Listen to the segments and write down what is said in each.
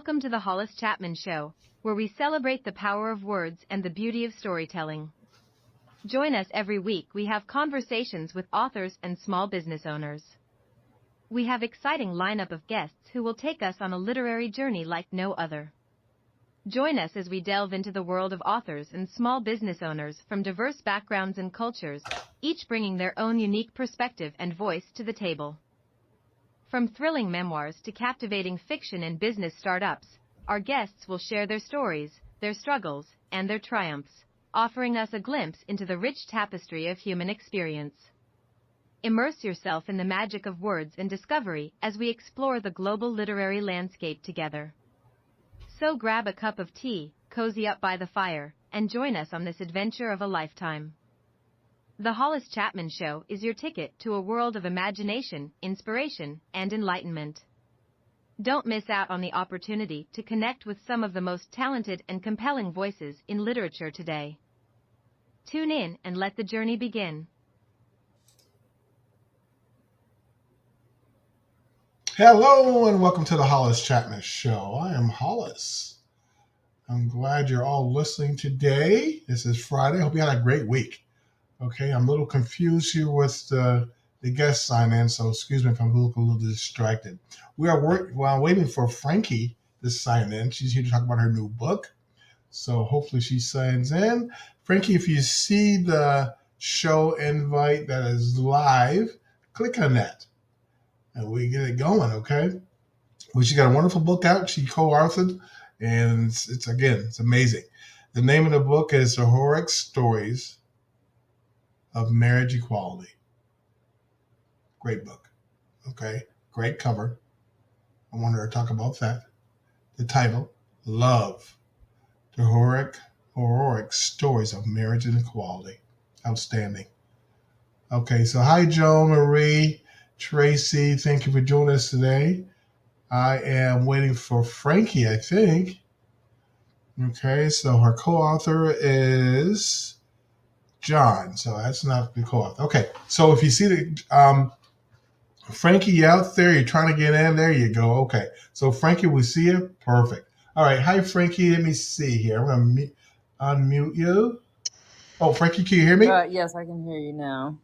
Welcome to the Hollis Chapman Show, where we celebrate the power of words and the beauty of storytelling. Join us every week. We have conversations with authors and small business owners. We have exciting lineup of guests who will take us on a literary journey like no other. Join us as we delve into the world of authors and small business owners from diverse backgrounds and cultures, each bringing their own unique perspective and voice to the table. From thrilling memoirs to captivating fiction and business startups, our guests will share their stories, their struggles, and their triumphs, offering us a glimpse into the rich tapestry of human experience. Immerse yourself in the magic of words and discovery as we explore the global literary landscape together. So grab a cup of tea, cozy up by the fire, and join us on this adventure of a lifetime. The Hollis Chapman Show is your ticket to a world of imagination, inspiration, and enlightenment. Don't miss out on the opportunity to connect with some of the most talented and compelling voices in literature today. Tune in and let the journey begin. Hello and welcome to the Hollis Chapman Show. I am Hollis. I'm glad you're all listening today. This is Friday. I hope you had a great week. Okay, I'm a little confused here with the guest sign-in, so excuse me if I'm a little distracted. We are waiting for Frankie to sign in. She's here to talk about her new book, so hopefully she signs in. Frankie, if you see the show invite that is live, click on that, and we get it going, okay? Well, she got a wonderful book out. She co-authored, and it's amazing. The name of the book is Heroic Stories of Marriage Equality. Great book. Okay. Great cover. I want her to talk about that. The title, Love, the Heroic Stories of Marriage and Equality. Outstanding. Okay, so hi, Joan, Marie, Tracy. Thank you for joining us today. I am waiting for Frankie, I think. Okay, so her co-author is John. So that's not the co-author. Okay, so if you see the Frankie, you out there? You're trying to get in? There you go. Okay. So, Frankie, we see you? Perfect. All right. Hi, Frankie. Let me see here. I'm going to unmute you. Oh, Frankie, can you hear me? Yes, I can hear you now.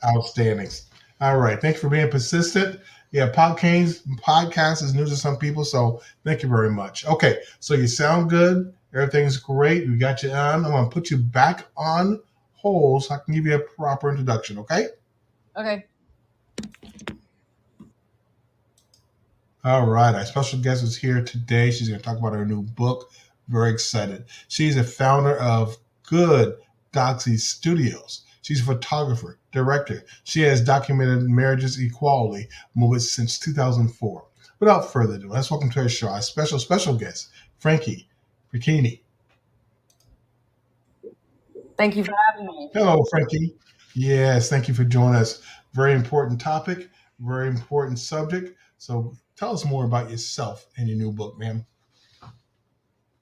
Outstanding. All right. Thank you for being persistent. Yeah, podcast is new to some people, so thank you very much. Okay. So, you sound good. Everything's great. We got you on. I'm going to put you back on hold so I can give you a proper introduction, okay? Okay. All right, our special guest is here today. She's going to talk about her new book. Very excited. She's a founder of Good Doxy Studios. She's a photographer, director. She has documented marriage's equality movement since 2004. Without further ado, let's welcome to our show our special guest, Frankie Bikini. Thank you for having me. Hello, Frankie. Yes, thank you for joining us. Very important topic, very important subject. So tell us more about yourself and your new book, ma'am.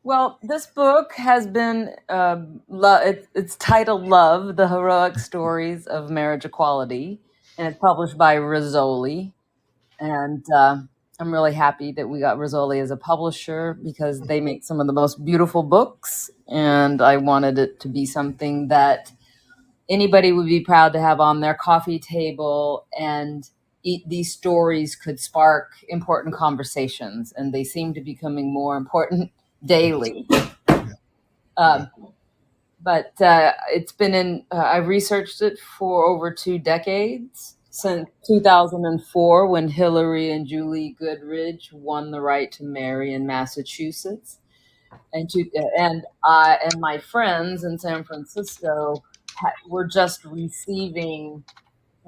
Well, this book has been, it's titled Love, the Heroic Stories of Marriage Equality, and it's published by Rizzoli. And I'm really happy that we got Rizzoli as a publisher because they make some of the most beautiful books. And I wanted it to be something that anybody would be proud to have on their coffee table, and these stories could spark important conversations, and they seem to be becoming more important daily. But it's been I've researched it for over 2 decades, since 2004 when Hillary and Julie Goodridge won the right to marry in Massachusetts. And I and my friends in San Francisco were just receiving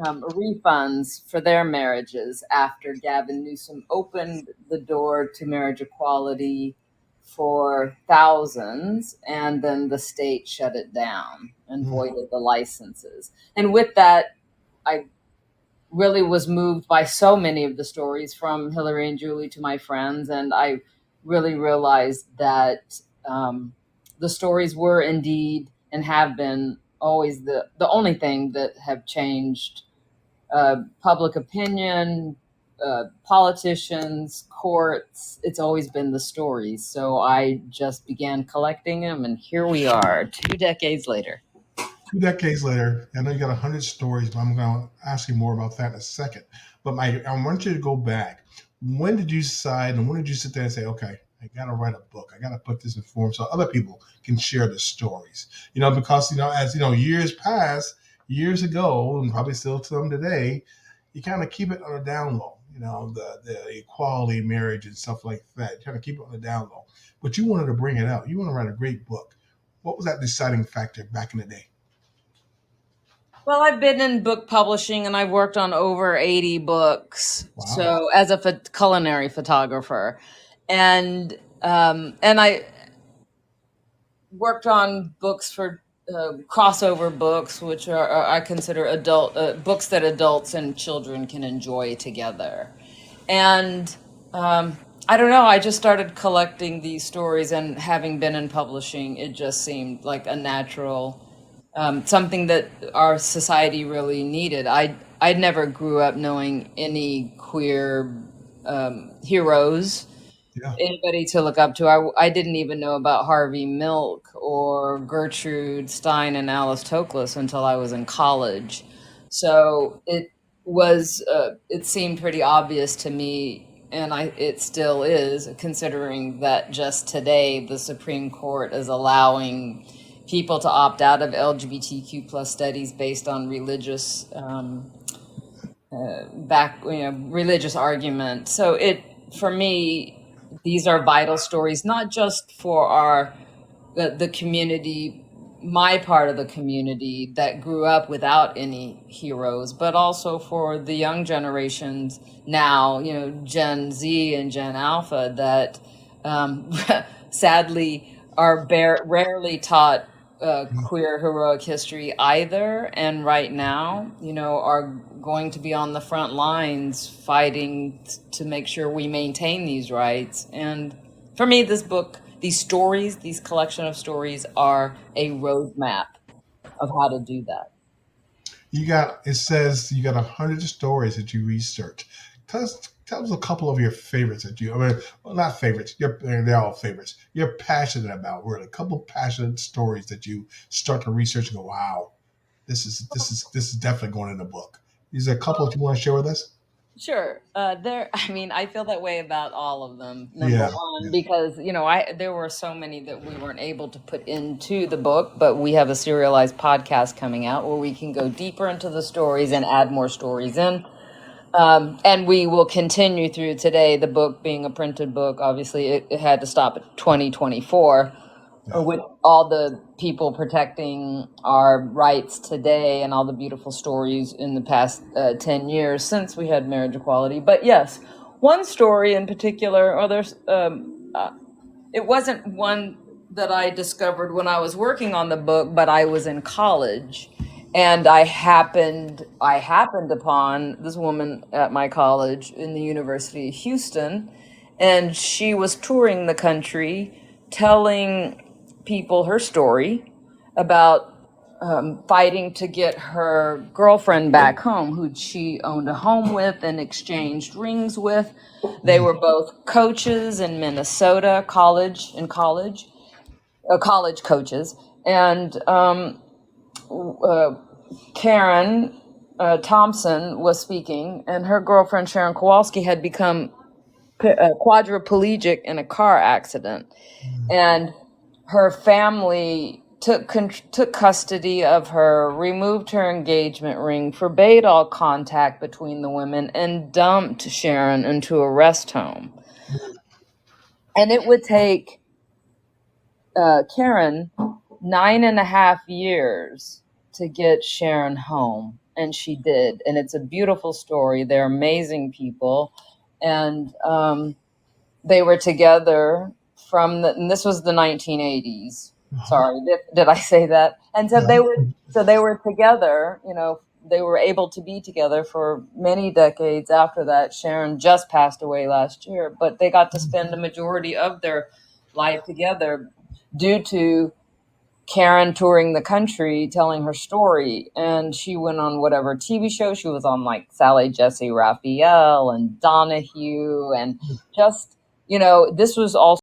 refunds for their marriages after Gavin Newsom opened the door to marriage equality for thousands, and then the state shut it down and voided the licenses. And with that, I really was moved by so many of the stories from Hillary and Julie to my friends, and I really realized that the stories were indeed and have been always the only thing that have changed public opinion, politicians, courts. It's always been the stories. So I just began collecting them, and here we are, 2 decades later. 2 decades later, I know you got 100 stories, but I'm going to ask you more about that in a second. But I want you to go back. When did you decide, and when did you sit there and say, okay, I got to write a book. I got to put this in form so other people can share the stories. Because as years pass, years ago, and probably still to them today, you kind of keep it on a down low. The equality, marriage, and stuff like that. You kind of keep it on the down low. But you wanted to bring it out. You want to write a great book. What was that deciding factor back in the day? Well, I've been in book publishing, and I've worked on over 80 books. Wow. So as a culinary photographer, and I worked on books for crossover books, which are I consider adult books that adults and children can enjoy together. And I don't know, I just started collecting these stories, and having been in publishing, it just seemed like a natural something that our society really needed. I never grew up knowing any queer heroes, Yeah. anybody to look up to. I didn't even know about Harvey Milk or Gertrude Stein and Alice Toklas until I was in college. So it seemed pretty obvious to me, and it still is, considering that just today the Supreme Court is allowing people to opt out of LGBTQ plus studies based on religious religious argument. So for me, these are vital stories, not just for the community, my part of the community that grew up without any heroes, but also for the young generations now, Gen Z and Gen Alpha, that sadly are rarely taught queer heroic history either, and right now, are going to be on the front lines fighting to make sure we maintain these rights. And for me, this book, these stories, these collection of stories, are a roadmap of how to do that. It says you got 100 stories that you research. Tell us a couple of your favorites not favorites. They're all favorites. You're passionate about, really. A couple passionate stories that you start to research and go, wow, this is definitely going in the book. Is there a couple that you want to share with us? Sure. I feel that way about all of them. Number one, because, there were so many that we weren't able to put into the book, but we have a serialized podcast coming out where we can go deeper into the stories and add more stories in. And we will continue through today. The book being a printed book, obviously it had to stop at 2024. With all the people protecting our rights today and all the beautiful stories in the past 10 years since we had marriage equality. But yes, one story in particular, it wasn't one that I discovered when I was working on the book, but I was in college, and I happened upon this woman at my college in the University of Houston, and she was touring the country telling people her story about fighting to get her girlfriend back home, who she owned a home with and exchanged rings with. They were both coaches in Minnesota, college coaches. And Karen Thompson was speaking, and her girlfriend Sharon Kowalski had become quadriplegic in a car accident. And her family took custody of her, removed her engagement ring, forbade all contact between the women, and dumped Sharon into a rest home. And it would take Karen 9.5 years to get Sharon home, and she did. And it's a beautiful story. They're amazing people, and they were together and this was the 1980s. Sorry, did I say that? And so they were together, they were able to be together for many decades after that. Sharon just passed away last year, but they got to spend the majority of their life together due to Karen touring the country telling her story. And she went on whatever TV show. She was on like Sally Jesse Raphael and Donahue. And just, this was also